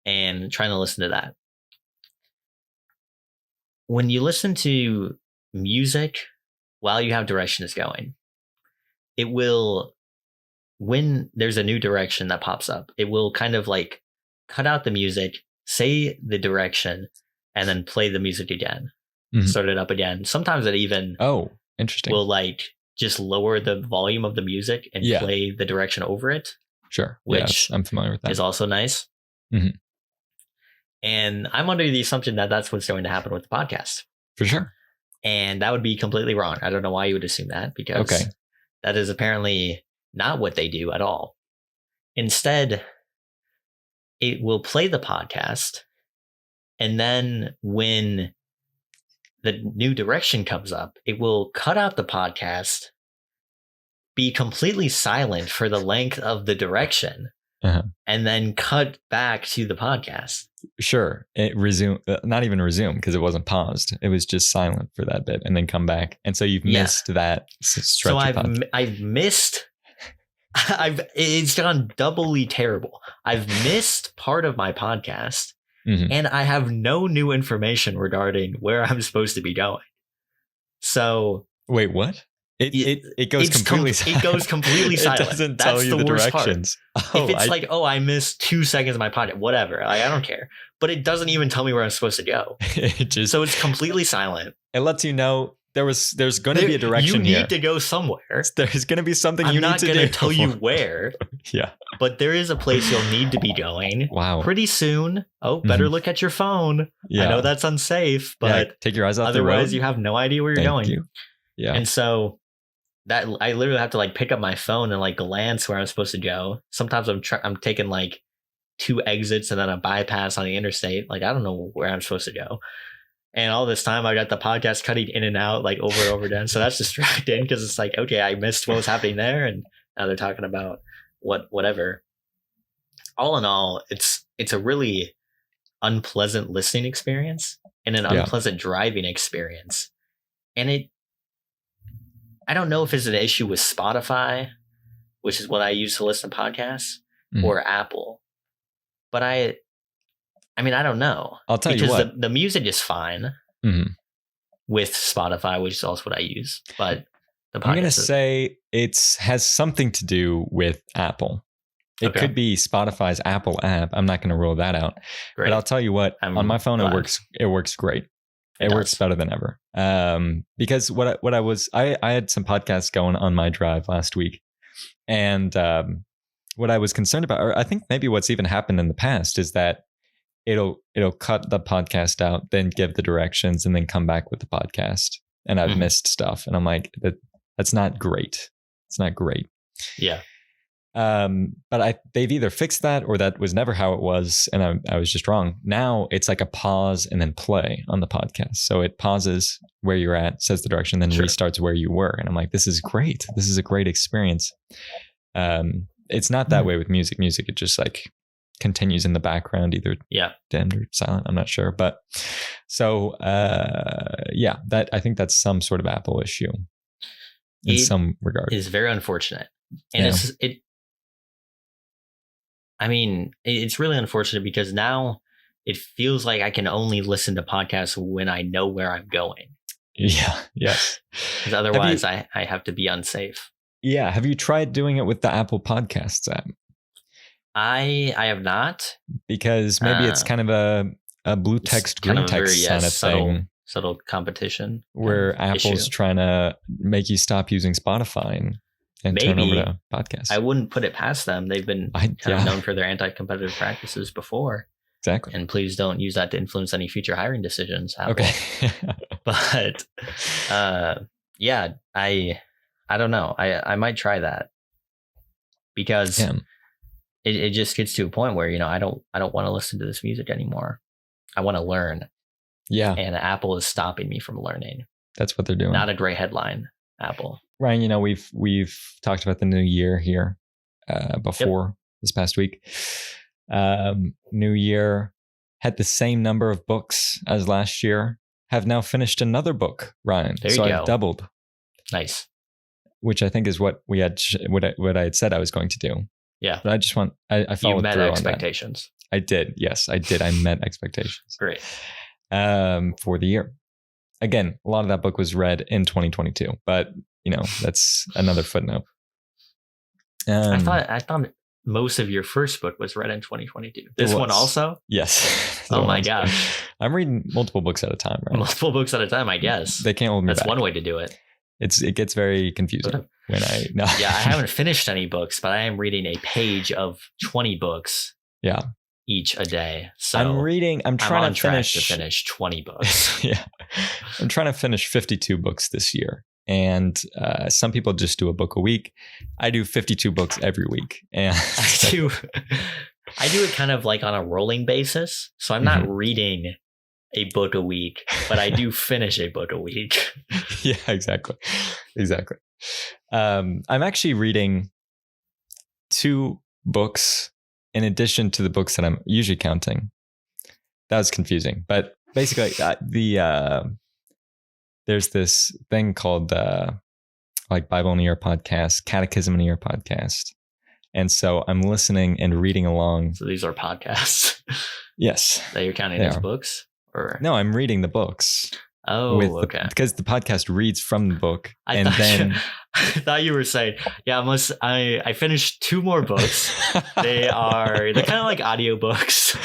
and trying to listen to that. When you listen to music while you have directions going, it will, when there's a new direction that pops up, it will kind of like cut out the music, say the direction, and then play the music again. Start it up again. Sometimes it even interesting. will like just lower the volume of the music and play the direction over it. Sure. Which I'm familiar with that. Is also nice. And I'm under the assumption that that's what's going to happen with the podcast. For sure. And that would be completely wrong. I don't know why you would assume that, because that is apparently not what they do at all. Instead, it will play the podcast, and then when the new direction comes up, it will cut out the podcast, be completely silent for the length of the direction, and then cut back to the podcast. Sure. It resume, not even resume, because it wasn't paused. It was just silent for that bit and then come back. And so you've missed that stretch of podcast. I've missed It's gone doubly terrible. I've missed part of my podcast, and I have no new information regarding where I'm supposed to be going. So wait, what? It goes completely silent. It goes completely silent. It doesn't tell you the directions. If it's I missed 2 seconds of my podcast, whatever. I don't care. But it doesn't even tell me where I'm supposed to go. So it's completely silent. It lets you know there's going to be a direction here. You need to go somewhere. There's going to be something you need to do. I'm not going to tell you where. Yeah. But there is a place you'll need to be going. Wow. Pretty soon. Oh, better look at your phone. Yeah. I know that's unsafe, but take your eyes off the road. Otherwise, you have no idea where you're going. You. Yeah. And so that I literally have to pick up my phone and glance where I'm supposed to go. Sometimes I'm taking 2 exits and then a bypass on the interstate. I don't know where I'm supposed to go. And all this time I got the podcast cutting in and out over and over again. So that's distracting because it's okay, I missed what was happening there, and now they're talking about whatever. All in all, it's a really unpleasant listening experience and an unpleasant driving experience. And I don't know if it's an issue with Spotify, which is what I use to listen to podcasts, or Apple. But I don't know. I'll tell you what. The music is fine with Spotify, which is also what I use. But the podcast, I'm going to say it has something to do with Apple. It could be Spotify's Apple app. I'm not going to rule that out. Great. But I'll tell you what. On my phone, it works great. It works better than ever. Because I had some podcasts going on my drive last week, and what I was concerned about, or I think maybe what's even happened in the past, is that it'll cut the podcast out, then give the directions, and then come back with the podcast. And I've missed stuff, and I'm like, that's not great. It's not great. Yeah. But they've either fixed that, or that was never how it was, and I was just wrong. Now it's a pause and then play on the podcast. So it pauses where you're at, says the direction, then restarts where you were. And I'm like, this is great. This is a great experience. It's not that way with music. Music, it just continues in the background, either dimmed or silent. I'm not sure. But so, that I think that's some sort of Apple issue in some regard. It is very unfortunate. And it's really unfortunate because now it feels like I can only listen to podcasts when I know where I'm going. Yeah. Yes. Because otherwise I have to be unsafe. Yeah. Have you tried doing it with the Apple Podcasts app? I have not. Because maybe it's kind of a blue text, green text kind of thing. Subtle competition. Where Apple's trying to make you stop using Spotify and turn over to podcasts. I wouldn't put it past them. They've been known for their anti-competitive practices before. Exactly. And please don't use that to influence any future hiring decisions, Apple. Okay. But I don't know. I might try that because it just gets to a point where I don't want to listen to this music anymore. I want to learn. Yeah. And Apple is stopping me from learning. That's what they're doing. Not a great headline, Apple. Ryan, we've talked about the new year here before this past week. New year had the same number of books as last year. Have now finished another book, Ryan. There you go. I've doubled. Nice. Which I think is what we had, what I had said I was going to do. Yeah. But I just want, I followed through on expectations. That. I did. Yes, I did. I met expectations. Great. For the year. Again, a lot of that book was read in 2022, but that's another footnote. I thought most of your first book was read in 2022. This one also? Yes. Oh my gosh. I'm reading multiple books at a time, right? Multiple books at a time, I guess. They can't hold me back. That's one way to do it. It gets very confusing when Yeah, I haven't finished any books, but I am reading a page of 20 books. Yeah. Each a day. So I'm trying to finish 20 books. Yeah. I'm trying to finish 52 books this year. And some people just do a book a week. I do 52 books every week. And I do it kind of on a rolling basis. So I'm not reading a book a week, but I do finish a book a week. Yeah, exactly. I'm actually reading 2 books in addition to the books that I'm usually counting. That was confusing, but basically there's this thing called Bible in a Year podcast, Catechism in a Year podcast. And so I'm listening and reading along. So these are podcasts. Yes. That you're counting as books? Or no, I'm reading the books. Oh, okay. Because the podcast reads from the book. I thought you were saying, I finished 2 more books. they're kind of like audiobooks.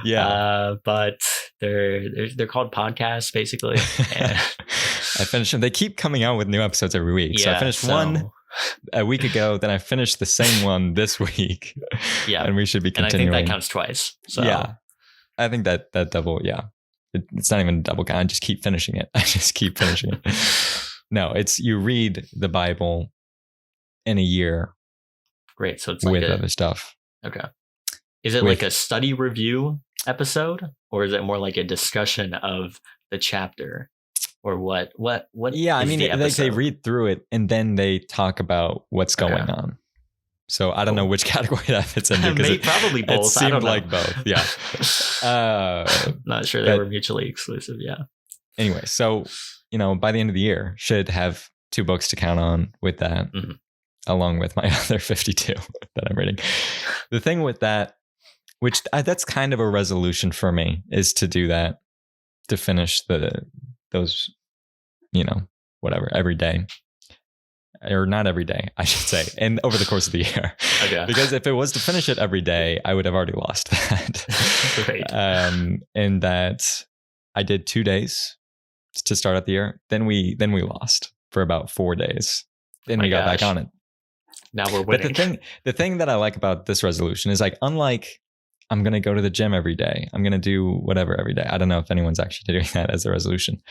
Yeah. But they're called podcasts basically. I finished them. They keep coming out with new episodes every week. Yeah, so I finished one a week ago, then I finished the same one this week. Yeah. And we should be continuing. And I think that counts twice. So yeah. I think that double, yeah. It's not even a double count. I just keep finishing it. No, it's you read the Bible in a year. Great. So it's like with other stuff. Okay. Is it like a study review episode, or is it more like a discussion of the chapter, or what? Yeah, I mean, they read through it and then they talk about what's going on. So I don't know which category that fits into because probably both. It seemed like both. Yeah. Not sure they were mutually exclusive. Yeah. Anyway, so by the end of the year, should have 2 books to count on with that, along with my other 52 that I'm reading. The thing with that, which that's kind of a resolution for me, is to do that, to finish those, whatever, every day. Or not every day, I should say, and over the course of the year. Okay. Because if it was to finish it every day, I would have already lost that. Right. And that I did 2 days to start out the year. Then we lost for about 4 days. Then we got back on it. Now we're winning. But the thing that I like about this resolution is, like, unlike I'm going to go to the gym every day, I'm going to do whatever every day. I don't know if anyone's actually doing that as a resolution.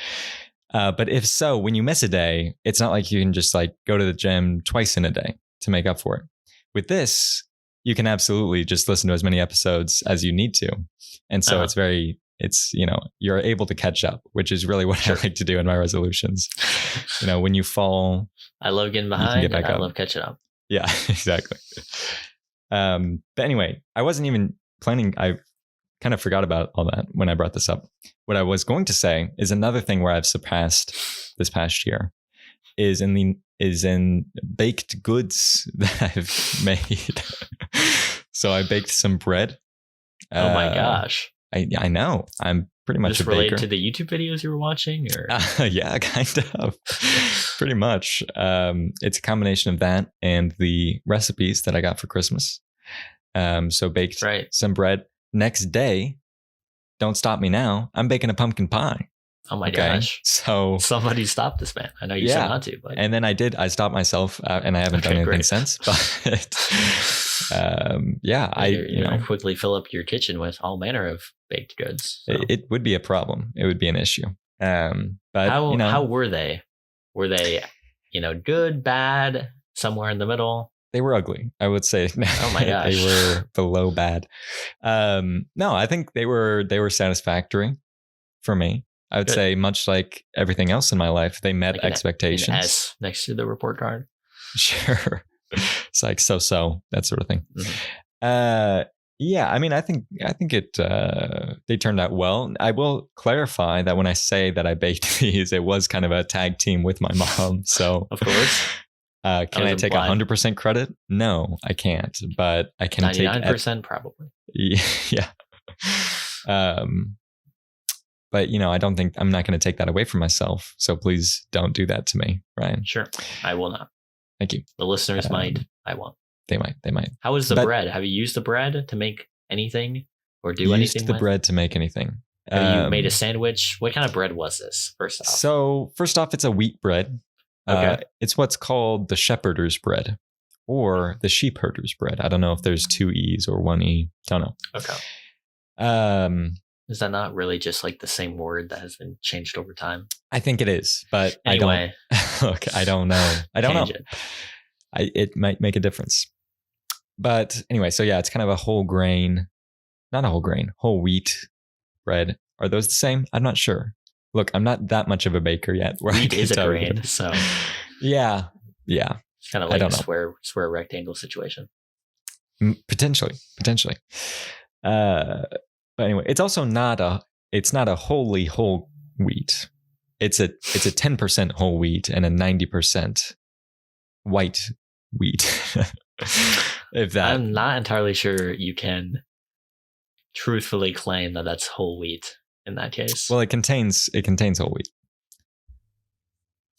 But if so, when you miss a day, it's not like you can just like go to the gym twice in a day to make up for it. With this, you can absolutely just listen to as many episodes as you need to. And so you're able to catch up, which is really what I like to do in my resolutions. When you fall, I love getting behind and I love catching up. Yeah, exactly. But anyway, I wasn't even planning. I kind of forgot about all that when I brought this up. What I was going to say is another thing where I've surpassed this past year is in baked goods that I've made. So I baked some bread. Oh my gosh. I know. I'm pretty much just a baker. Related to the YouTube videos you were watching? Or? Yeah, kind of. Pretty much. It's a combination of that and the recipes that I got for Christmas. So baked some bread. Next day, don't stop me now, I'm baking a pumpkin pie. Oh my gosh. So somebody stop this, man. I know you said not to, but. And then I stopped myself and I haven't done anything since. But you're quickly fill up your kitchen with all manner of baked goods. So. It would be a problem. It would be an issue. But how were they? Were they, good, bad, somewhere in the middle? They were ugly, I would say. Oh my gosh. They were below bad. No, I think they were satisfactory for me. I would say, much like everything else in my life, they met expectations. An S next to the report card. Sure. It's like so that sort of thing. Mm-hmm. Yeah, I mean, I think it they turned out well. I will clarify that when I say that I baked these, it was kind of a tag team with my mom. So of course. Can I take 100% credit? No, I can't. But I can 99% probably. Yeah. But I don't think I'm not going to take that away from myself. So please don't do that to me, Ryan. Sure, I will not. Thank you. The listeners might. I won't. They might. How is the bread? Have you used the bread to make anything or do anything? Used the bread to make anything. Have you made a sandwich? What kind of bread was this? First off, it's a wheat bread. Okay. It's what's called the shepherd's bread or the sheep herder's bread. I don't know if there's 2 E's or 1 E. Don't know. Okay. Is that not really just like the same word that has been changed over time? I think it is, but anyway. I don't know. I don't know. It might make a difference. But anyway, so yeah, it's kind of a whole wheat bread. Are those the same? I'm not sure. Look, I'm not that much of a baker yet. Wheat is a grain, so yeah. It's kind of like a square rectangle situation. Potentially. But anyway, it's also not a wholly whole wheat. It's a 10% whole wheat and a 90% white wheat. If that, I'm not entirely sure you can truthfully claim that that's whole wheat in that case. well, it contains whole wheat.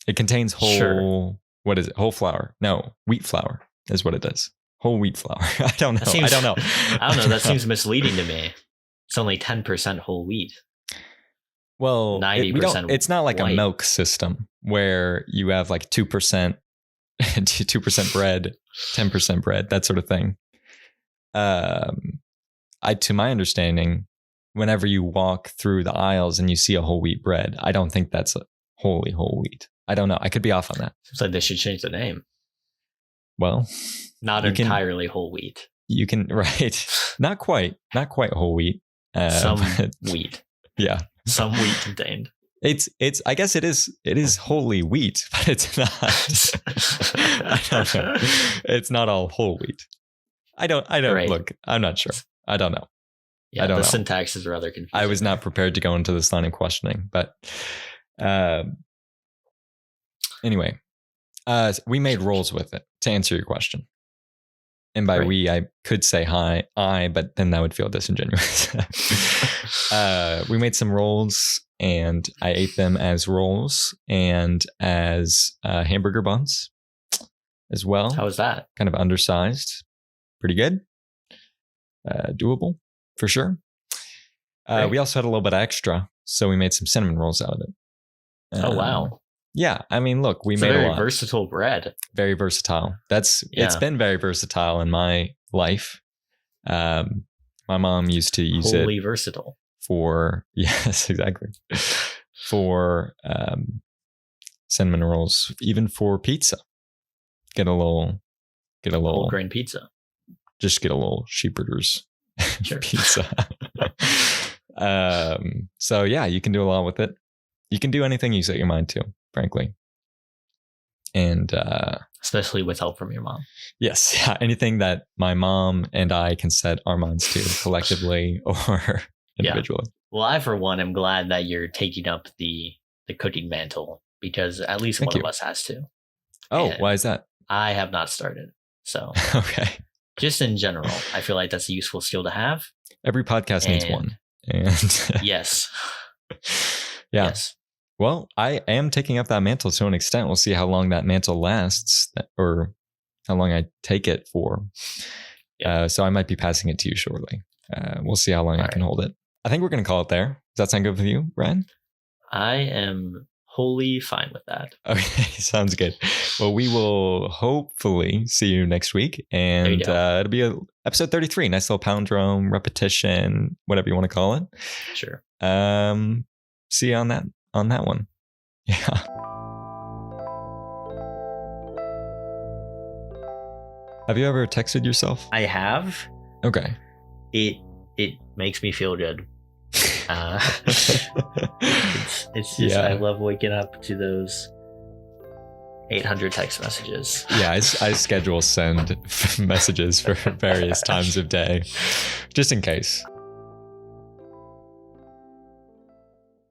It contains whole. Sure. What is it? Whole flour? No, wheat flour is what it does. Whole wheat flour. I don't know. I don't know. I don't know. That seems misleading to me. It's only 10% whole wheat. Well, 90%. It's not like white. a milk system where you have like 2%, 2% bread, 10% bread, that sort of thing. To my understanding, whenever you walk through the aisles and you see a whole wheat bread, I don't think that's wholly whole wheat. I don't know. I could be off on that. Seems like they should change the name. Well, not entirely whole wheat. You can, right? Not quite whole wheat. Some wheat. Yeah. Some wheat contained. It's. I guess it is wholly wheat, but it's not. I don't know. It's not all whole wheat. I don't. Right. Look, I'm not sure. I don't know. Yeah, the syntax is rather confusing. I was not prepared to go into this line of questioning, but anyway, we made rolls with it to answer your question. And by we, I could say but then that would feel disingenuous. We made some rolls and I ate them as rolls and as hamburger buns as well. How was that? Kind of undersized. Pretty good. Doable for sure. We also had a little bit extra, so we made some cinnamon rolls out of it. Oh, wow. Yeah, I mean, look, we it's made a very lot. Versatile bread. Very versatile. It's been very versatile in my life. My mom used to use Wholly versatile for yes, exactly, for cinnamon rolls, even for pizza. Get a little whole grain pizza. Just get a little sheepherder's pizza. So yeah, you can do a lot with it. You can do anything you set your mind to, frankly. And especially with help from your mom. Yes, yeah, anything that my mom and I can set our minds to collectively or individually. Yeah. Well, I for one am glad that you're taking up the cooking mantle because at least one of us has to. Oh, why is that? I have not started. So okay. Just in general, I feel like that's a useful skill to have. Every podcast needs one. And yes. Yeah. Yes. Well, I am taking up that mantle to an extent. We'll see how long that mantle lasts or how long I take it for. Yeah. So I might be passing it to you shortly. We'll see how long I can hold it. I think we're going to call it there. Does that sound good with you, Ryan? I am wholly fine with that. Okay, sounds good. Well, we will hopefully see you next week. And it'll be episode 33. Nice little palindrome, repetition, whatever you want to call it. Sure. See you on that one. Yeah. Have you ever texted yourself? I have. Okay. It makes me feel good. It's just I love waking up to those 800 text messages. Yeah, I schedule send messages for various times of day, just in case.